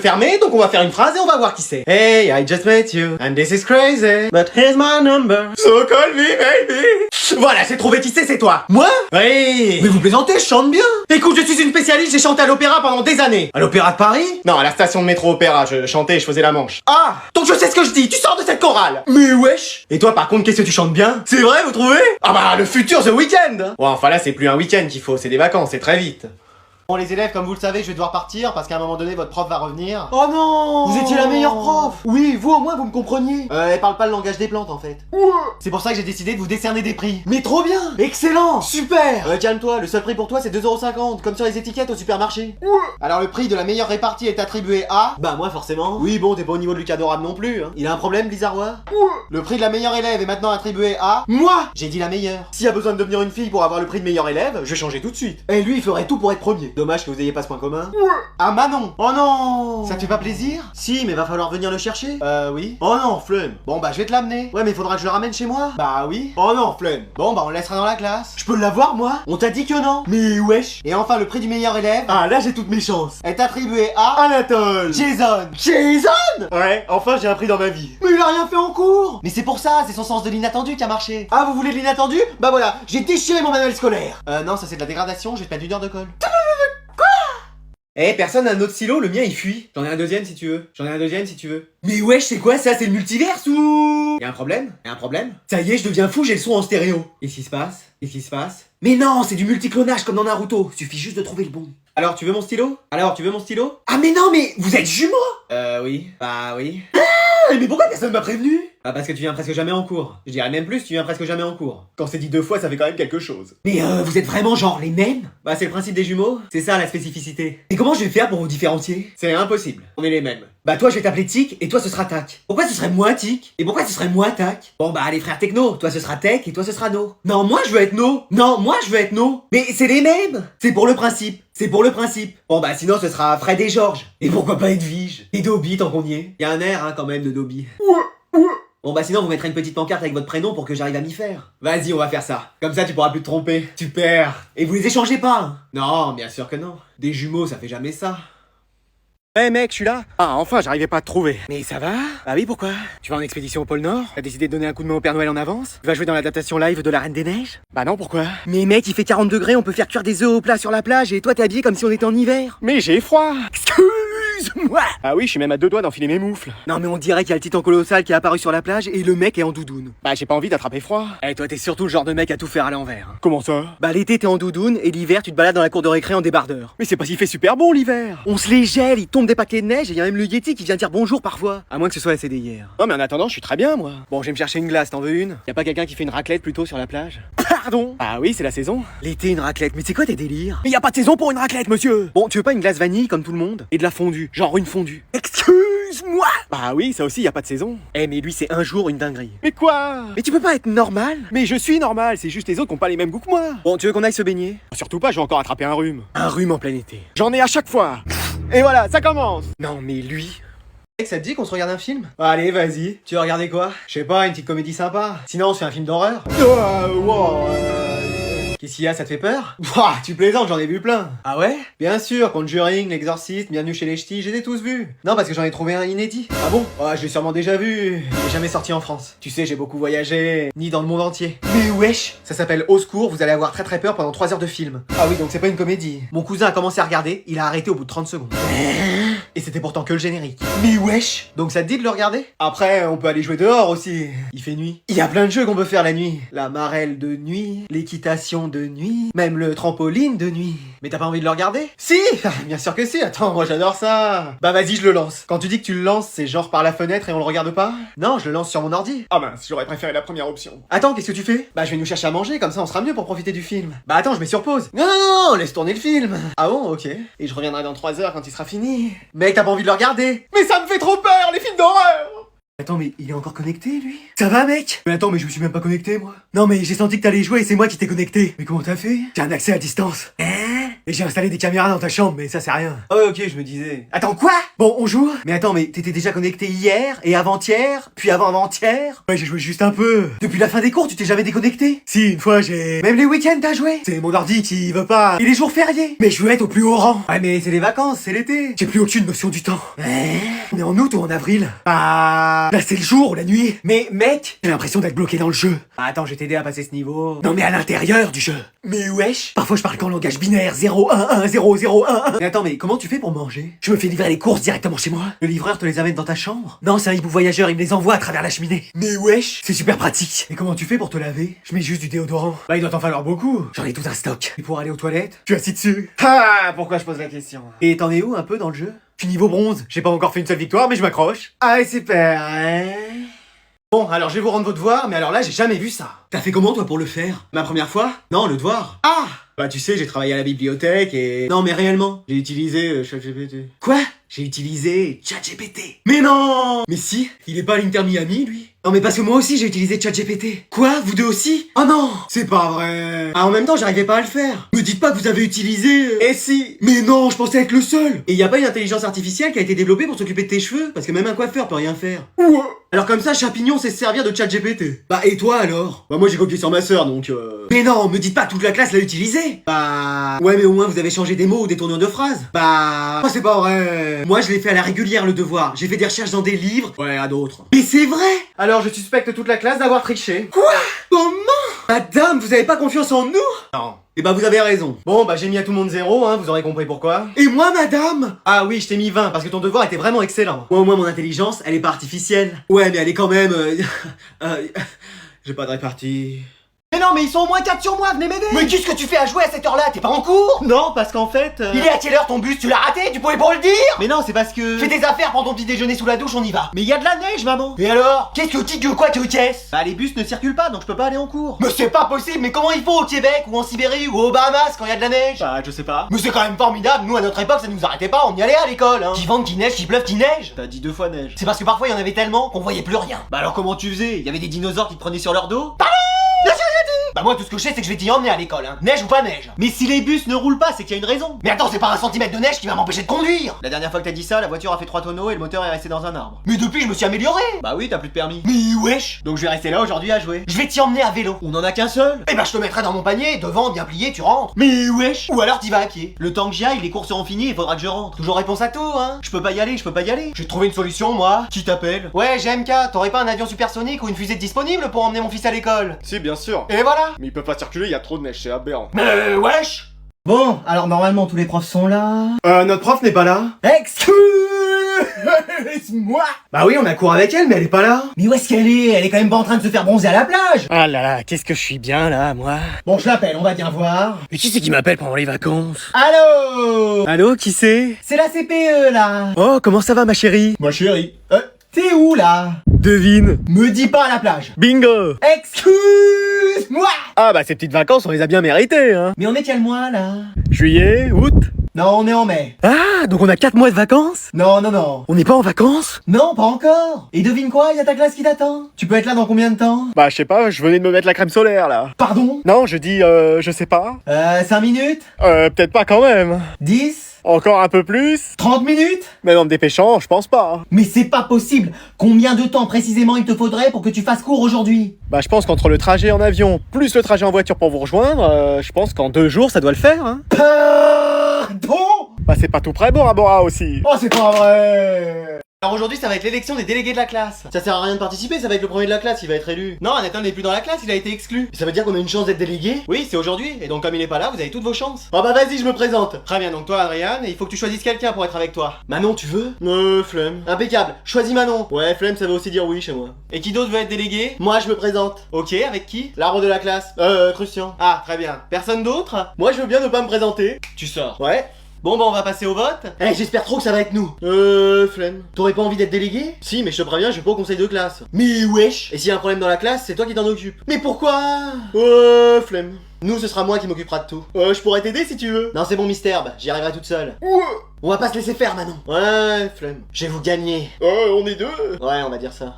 Fermé, donc on va faire une phrase et on va voir qui c'est. Hey, I just met you, and this is crazy, but here's my number, so call me baby. Voilà, j'ai trouvé qui c'est toi. Moi? Oui. Mais vous plaisantez, je chante bien. Écoute, je suis une spécialiste, j'ai chanté à l'opéra pendant des années. À l'opéra de Paris? Non, à la station de métro opéra, je chantais et je faisais la manche. Ah, donc je sais ce que je dis, tu sors de cette chorale. Mais wesh. Et toi par contre, qu'est-ce que tu chantes bien? C'est vrai, vous trouvez? Ah bah, le futur The Weeknd. Ouais, enfin là, c'est plus un week-end qu'il faut, c'est des vacances, c'est très vite. Bon les élèves, comme vous le savez, je vais devoir partir parce qu'à un moment donné votre prof va revenir. Oh non! Vous étiez la meilleure prof! Oui, vous au moins vous me compreniez. Elle parle pas le langage des plantes en fait. C'est pour ça que j'ai décidé de vous décerner des prix. Mais trop bien! Excellent! Super! Calme-toi, le seul prix pour toi c'est 2,50 €, comme sur les étiquettes au supermarché. Alors le prix de la meilleure répartie est attribué à... Bah moi forcément. Oui bon, t'es pas au niveau de Lucas Dorame non plus hein. Il a un problème bizarrois. Le prix de la meilleure élève est maintenant attribué à... Moi! J'ai dit la meilleure. S'il y a besoin de devenir une fille pour avoir le prix de meilleure élève, je vais changer tout de suite. Et lui il ferait tout pour être premier. Dommage que vous ayez pas ce point commun. Ah Manon. Oh non. Ça te fait pas plaisir? Si, mais va falloir venir le chercher. Oui. Oh non, flemme. Bon bah je vais te l'amener. Ouais mais faudra que je le ramène chez moi. Bah oui. Oh non, flemme. Bon bah on le laissera dans la classe. Je peux l'avoir moi? On t'a dit que non. Mais wesh. Et enfin le prix du meilleur élève. Ah là j'ai toutes mes chances. Est attribué à... Anatole. Jason. Jason. Ouais, enfin j'ai un prix dans ma vie. Mais il a rien fait en cours. Mais c'est pour ça, c'est son sens de l'inattendu qui a marché. Ah vous voulez de l'inattendu? Bah voilà, j'ai déchiré mon manuel scolaire. Non ça c'est de la dégradation, je vais te mettre 1 heure de colle. Eh, personne n'a un autre stylo, le mien il fuit. J'en ai un deuxième si tu veux. Mais wesh, c'est quoi ça? C'est le multiverse ou... Y'a un problème? Ça y est, je deviens fou, j'ai le son en stéréo. Qu'est-ce qui se passe? Mais non, c'est du multiclonage comme dans Naruto. Suffit juste de trouver le bon. Alors, tu veux mon stylo? Ah mais non, mais vous êtes jumeaux? Oui. Bah oui. Ah, mais pourquoi personne m'a prévenu? Ah parce que tu viens presque jamais en cours. Je dirais même plus, tu viens presque jamais en cours. Quand c'est dit 2 fois, ça fait quand même quelque chose. Mais vous êtes vraiment genre les mêmes? Bah c'est le principe des jumeaux, c'est ça la spécificité. Et comment je vais faire pour vous différencier? C'est impossible, on est les mêmes. Bah toi je vais t'appeler Tic et toi ce sera Tac. Pourquoi ce serait moi Tic? Et pourquoi ce serait moi Tac? Bon bah les frères Techno, toi ce sera Tech et toi ce sera No. Non moi je veux être No. Mais c'est les mêmes. C'est pour le principe. Bon bah sinon ce sera Fred et Georges. Et pourquoi pas Edwige? Et Dobby tant qu'on y est. Y a un air hein quand même de Dobby. Bon bah sinon vous mettrez une petite pancarte avec votre prénom pour que j'arrive à m'y faire. Vas-y on va faire ça. Comme ça tu pourras plus te tromper. Super. Et vous les échangez pas hein? Non bien sûr que non. Des jumeaux ça fait jamais ça. Hey mec, je suis là. Ah enfin, j'arrivais pas à te trouver. Mais ça va? Bah oui, pourquoi? Tu vas en expédition au pôle Nord? T'as décidé de donner un coup de main au Père Noël en avance? Tu vas jouer dans l'adaptation live de la Reine des Neiges? Bah non, pourquoi? Mais mec, il fait 40 degrés, on peut faire cuire des œufs au plat sur la plage et toi t'es habillé comme si on était en hiver. Mais j'ai froid. Excuse-moi. Ah oui, je suis même à 2 doigts d'enfiler mes moufles. Non mais on dirait qu'il y a le titan colossal qui est apparu sur la plage et le mec est en doudoune. Bah j'ai pas envie d'attraper froid. Eh toi t'es surtout le genre de mec à tout faire à l'envers. Comment ça? Bah l'été t'es en doudoune et l'hiver tu te balades dans la cour de récré en débardeur. Mais c'est parce qu'il fait super bon l'hiver. On se les gèle, il tombe des paquets de neige et y a même le Yeti qui vient dire bonjour parfois. À moins que ce soit la CD hier. Non mais en attendant je suis très bien moi. Bon je vais me chercher une glace, t'en veux une? Y a pas quelqu'un qui fait une raclette plutôt sur la plage? Pardon? Ah oui c'est la saison. L'été une raclette, mais c'est quoi tes délires? Mais y a pas de saison pour une raclette monsieur. Bon tu veux pas une glace vanille comme tout le monde? Et de la fondue, genre une fondue. Excuse-moi. Bah oui ça aussi y a pas de saison. Eh mais lui c'est un jour une dinguerie. Mais quoi? Mais tu peux pas être normal? Mais je suis normal, c'est juste les autres qui ont pas les mêmes goûts que moi. Bon tu veux qu'on aille se baigner? Surtout pas, je vais encore attraper un rhume. Un rhume en plein été. J'en ai à chaque fois. Et voilà, ça commence. Non mais lui... Ça te dit qu'on se regarde un film? Allez, vas-y. Tu veux regarder quoi? Je sais pas, une petite comédie sympa. Sinon, on se fait un film d'horreur. Qu'est-ce qu'il y a, ça te fait peur? Ouah, tu plaisantes, j'en ai vu plein. Ah ouais? Bien sûr, Conjuring, L'Exorciste, Bienvenue chez les Ch'tis, j'ai tous vus. Non, parce que j'en ai trouvé un inédit. Ah bon? Ah, je l'ai sûrement déjà vu. Il est jamais sorti en France. Tu sais, j'ai beaucoup voyagé, ni dans le monde entier. Mais wesh! Ça s'appelle Au secours, vous allez avoir très peur pendant 3 heures de film. Ah oui, donc c'est pas une comédie. Mon cousin a commencé à regarder, il a arrêté au bout de 30 secondes. Et c'était pourtant que le générique. Mais wesh! Donc ça te dit de le regarder? Après, on peut aller jouer dehors aussi. Il fait nuit. Il y a plein de jeux qu'on peut faire la nuit. La marelle de nuit, l'équitation de nuit, même le trampoline de nuit. Mais t'as pas envie de le regarder? Si! Bien sûr que si, attends, moi j'adore ça. Bah vas-y, je le lance. Quand tu dis que tu le lances, c'est genre par la fenêtre et on le regarde pas? Non, je le lance sur mon ordi. Ah mince, j'aurais préféré la première option. Attends, qu'est-ce que tu fais? Bah je vais nous chercher à manger, comme ça on sera mieux pour profiter du film. Bah attends, je mets sur pause. Non, laisse tourner le film. Ah bon, ok. Et je reviendrai dans 3 heures quand il sera fini. Mec, t'as pas envie de le regarder? Mais ça me fait trop peur, les films d'horreur! Attends, mais il est encore connecté, lui? Ça va, mec? Mais attends, mais je me suis même pas connecté, moi. Non, mais j'ai senti que t'allais jouer et c'est moi qui t'ai connecté. Mais comment t'as fait? J'ai un accès à distance. Hein? Et j'ai installé des caméras dans ta chambre, mais ça c'est rien. Oh ok, je me disais. Attends, quoi? Bon, on joue? Mais attends, mais t'étais déjà connecté hier, et avant-hier, puis avant-avant-hier? Ouais, j'ai joué juste un peu. Depuis la fin des cours, tu t'es jamais déconnecté? Si, une fois j'ai... Même les week-ends t'as joué? C'est mon ordi qui veut pas... Et les jours fériés? Mais je veux être au plus haut rang. Ouais, mais c'est les vacances, c'est l'été. J'ai plus aucune notion du temps. On est en août ou en avril? Bah... Là c'est le jour ou la nuit. Mais mec, j'ai l'impression d'être bloqué dans le jeu. Ah, attends, je vais t'aider à passer ce niveau. Non mais à l'intérieur du jeu. Mais wesh. Parfois je parle qu'en langage binaire, 0, 1, 1, 0, 0, 1, 1. Mais attends, mais comment tu fais pour manger? Je me fais livrer les courses directement chez moi. Le livreur te les amène dans ta chambre? Non, c'est un hibou voyageur, il me les envoie à travers la cheminée. Mais wesh, c'est super pratique. Et comment tu fais pour te laver? Je mets juste du déodorant. Bah il doit t'en falloir beaucoup. J'en ai tout un stock. Et pour aller aux toilettes, tu es assis dessus. Ah, pourquoi je pose la question? Et t'en es où un peu dans le jeu? Je suis niveau bronze. J'ai pas encore fait une seule victoire, mais je m'accroche. Ah, super, hein? Bon, alors je vais vous rendre vos devoirs, mais alors là, j'ai jamais vu ça. T'as fait comment, toi, pour le faire? Ma première fois? Non, le devoir. Ah! Bah, tu sais, j'ai travaillé à la bibliothèque et... Non, mais réellement, j'ai utilisé ChatGPT. Quoi? J'ai utilisé ChatGPT. Mais non! Mais si, il est pas à l'Inter Miami, lui? Non, mais parce que moi aussi, j'ai utilisé ChatGPT. Quoi? Vous deux aussi? Oh non! C'est pas vrai! Ah, en même temps, j'arrivais pas à le faire. Me dites pas que vous avez utilisé... Eh si! Mais non, je pensais être le seul! Et y a pas une intelligence artificielle qui a été développée pour s'occuper de tes cheveux? Parce que même un coiffeur peut rien faire. Ouais. Alors comme ça, Champignon sait se servir de ChatGPT. Bah, et toi alors? Bah, moi j'ai copié sur ma sœur, donc Mais non, me dites pas que toute la classe l'a utilisé! Bah... Ouais, mais au moins vous avez changé des mots ou des tournures de phrases. Bah... Oh, c'est pas vrai! Moi, je l'ai fait à la régulière, le devoir. J'ai fait des recherches dans des livres. Ouais, à d'autres. Mais c'est vrai! Alors, je suspecte toute la classe d'avoir triché. Quoi? Comment? Madame, vous avez pas confiance en nous? Non. Eh bah, vous avez raison. Bon, bah, j'ai mis à tout le monde 0, hein, vous aurez compris pourquoi. Et moi, madame? Ah oui, je t'ai mis 20, parce que ton devoir était vraiment excellent. Moi, au moins, mon intelligence, elle est pas artificielle. Ouais, mais elle est quand même... J'ai pas de répartie... Mais non, mais ils sont au moins 4 sur moi, venez m'aider! Mais qu'est-ce que tu fais à jouer à cette heure-là? T'es pas en cours? Non, parce qu'en fait... Il est à quelle heure ton bus? Tu l'as raté? Tu pouvais pas le dire? Mais non, c'est parce que... Fais des affaires, prends ton petit déjeuner sous la douche, on y va. Mais y a de la neige, maman! Et alors? Qu'est-ce que tu dis quoi que qu'est-ce? Bah, les bus ne circulent pas, donc je peux pas aller en cours. Mais c'est pas possible, mais comment il faut au Québec, ou en Sibérie, ou aux Bahamas quand y a de la neige? Bah, je sais pas. Mais c'est quand même formidable, nous à notre époque, ça nous arrêtait pas, on y allait à l'école, hein. Qui vente, qui neige, qui pleuve, qui neige. T'as dit 2 fois neige. C'est parce que parfois il y en avait tellement qu'on voyait plus rien. Bah alors comment tu faisais? Y avait des dinosaures qui te prenaient sur leur dos? Bah moi tout ce que je sais c'est que je vais t'y emmener à l'école, hein. Neige ou pas neige. Mais si les bus ne roulent pas, c'est qu'il y a une raison. Mais attends, c'est pas 1 centimètre de neige qui va m'empêcher de conduire. La dernière fois que t'as dit ça, la voiture a fait 3 tonneaux et le moteur est resté dans un arbre. Mais depuis je me suis amélioré. Bah oui, t'as plus de permis. Mais wesh. Donc je vais rester là aujourd'hui à jouer. Je vais t'y emmener à vélo. On en a qu'un seul. Et bah je te mettrai dans mon panier, devant, bien plié, tu rentres. Mais wesh. Ou alors t'y vas à pied. Le temps que j'y aille, les cours seront finis, il faudra que je rentre. Toujours réponse à tout, hein. Je peux pas y aller, je peux pas y aller. Je vais trouver une solution, moi. Qui t'appelle? Ouais, GMK, t'aurais pas un avion supersonique ou une fusée disponible pour emmener mon fils à l'école? Si, bien sûr. Et voilà. Mais il peut pas circuler, il y a trop de neige, c'est aberrant. Mais wesh. Bon, alors normalement tous les profs sont là. Notre prof n'est pas là. Excuse-moi. Bah oui, on a cours avec elle, mais elle est pas là. Mais où est-ce qu'elle est? Elle est quand même pas en train de se faire bronzer à la plage. Ah là là, qu'est-ce que je suis bien là, moi. Bon, je l'appelle, on va bien voir. Mais qui c'est qui m'appelle pendant les vacances? Allô? Allô, qui c'est? C'est la CPE là. Oh, comment ça va ma chérie? Ma chérie. T'es où là? Devine. Me dis pas à la plage. Bingo. Excuse-moi. Ah bah ces petites vacances, on les a bien méritées, hein. Mais on est quel mois là? Juillet, août. Non, on est en mai. Ah, donc on a 4 mois de vacances? Non, non, non. On n'est pas en vacances? Non, pas encore. Et devine quoi, y a ta classe qui t'attend. Tu peux être là dans combien de temps? Bah je sais pas, je venais de me mettre la crème solaire là. Pardon? Non, je dis, je sais pas. 5 minutes? Peut-être pas quand même. 10? Encore un peu plus? 30 minutes? Mais en me dépêchant, je pense pas. Mais c'est pas possible. Combien de temps précisément il te faudrait pour que tu fasses cours aujourd'hui? Bah je pense qu'entre le trajet en avion plus le trajet en voiture pour vous rejoindre, je pense qu'en 2 jours ça doit le faire, hein. Pardon? Bah c'est pas tout près Bora Bora aussi. Oh, c'est pas vrai. Alors aujourd'hui ça va être l'élection des délégués de la classe. Ça sert à rien de participer, ça va être le premier de la classe, il va être élu. Non, Nathan n'est plus dans la classe, il a été exclu. Ça veut dire qu'on a une chance d'être délégué? Oui, c'est aujourd'hui, et donc comme il est pas là, vous avez toutes vos chances. Oh bah vas-y, je me présente. Très bien, donc toi Adrien, et il faut que tu choisisses quelqu'un pour être avec toi. Manon, tu veux? Flemme. Impeccable, choisis Manon. Ouais, flemme, ça veut aussi dire oui chez moi. Et qui d'autre veut être délégué? Moi je me présente. Ok, avec qui? L'arbre de la classe. Christian. Ah, très bien. Personne d'autre? Moi je veux bien ne pas me présenter. Tu sors. Ouais. Bon bah on va passer au vote. Eh, j'espère trop que ça va être nous. Flemme. T'aurais pas envie d'être délégué? Si, mais je te préviens, je vais pas au conseil de classe. Mais wesh. Et s'il y a un problème dans la classe, c'est toi qui t'en occupes. Mais pourquoi? Flemme. Nous, ce sera moi qui m'occupera de tout. Je pourrais t'aider si tu veux. Non, c'est bon, Mystère, j'y arriverai toute seule. On va pas se laisser faire, Manon. Ouais, flemme. Je vais vous gagner. On est 2. Ouais, on va dire ça.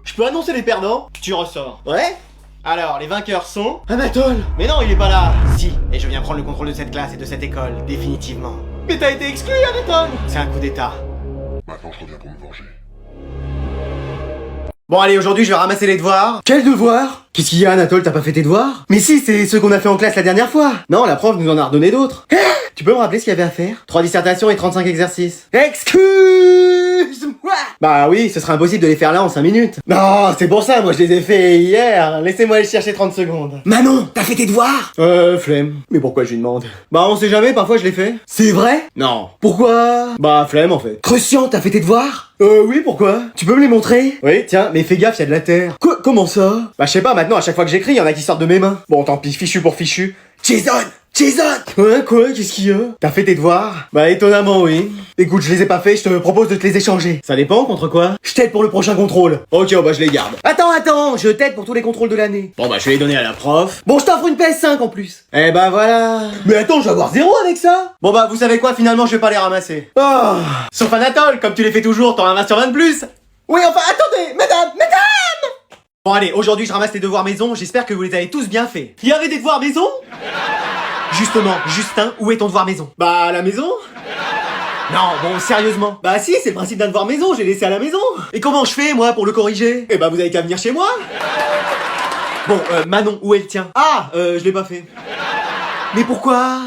Je peux annoncer les perdants? Tu ressors. Ouais? Alors, les vainqueurs sont... Anatole. Mais non, il est pas là. Si, et je viens prendre le contrôle de cette classe et de cette école, définitivement. Mais t'as été exclu, Anatole. C'est un coup d'état. Maintenant, je reviens pour me venger. Bon allez, aujourd'hui je vais ramasser les devoirs. Quels devoirs? Qu'est-ce qu'il y a, Anatole, t'as pas fait tes devoirs? Mais si, c'est ceux qu'on a fait en classe la dernière fois. Non, la prof nous en a redonné d'autres. Tu peux me rappeler ce qu'il y avait à faire? 3 dissertations et 35 exercices. Excuse-moi. Bah oui, ce serait impossible de les faire là en 5 minutes. Non, c'est pour ça, moi je les ai fait hier. Laissez-moi les chercher 30 secondes. Manon, t'as fait tes devoirs? Flemme. Mais pourquoi je lui demande? Bah on sait jamais, parfois je les fais. C'est vrai? Non. Pourquoi? Bah flemme en fait. Crucian, t'as fait tes devoirs? Oui, pourquoi? Tu peux me les montrer? Oui, tiens, mais fais gaffe, y a de la terre. Comment ça? Bah je sais pas, maintenant à chaque fois que j'écris, y en a qui sortent de mes mains. Bon, tant pis, fichu pour fichu. Jason! Jason! Ouais, quoi? Qu'est-ce qu'il y a? T'as fait tes devoirs? Bah étonnamment, oui. Écoute, je les ai pas faits, je te propose de te les échanger. Ça dépend, contre quoi? Je t'aide pour le prochain contrôle. Ok, bah je les garde. Attends, je t'aide pour tous les contrôles de l'année. Bon bah je vais les donner à la prof. Bon, je t'offre une PS5 en plus. Eh bah voilà. Mais attends, je vais avoir 0 avec ça. Bon bah vous savez quoi, finalement je vais pas les ramasser. Oh. Sauf Anatole, comme tu les fais toujours, t'en as 20 sur 20 de plus. Oui, enfin, attendez, mesdames. Bon allez, aujourd'hui je ramasse les devoirs maison, j'espère que vous les avez tous bien faits. Il y avait des devoirs maison? Justement, Justin, où est ton devoir maison? Bah à la maison? Non, bon, sérieusement. Bah si, c'est le principe d'un devoir maison, j'ai laissé à la maison. Et comment je fais, moi, pour le corriger? Eh bah vous avez qu'à venir chez moi. Bon, Manon, où est le tien? Ah, je l'ai pas fait. Mais pourquoi?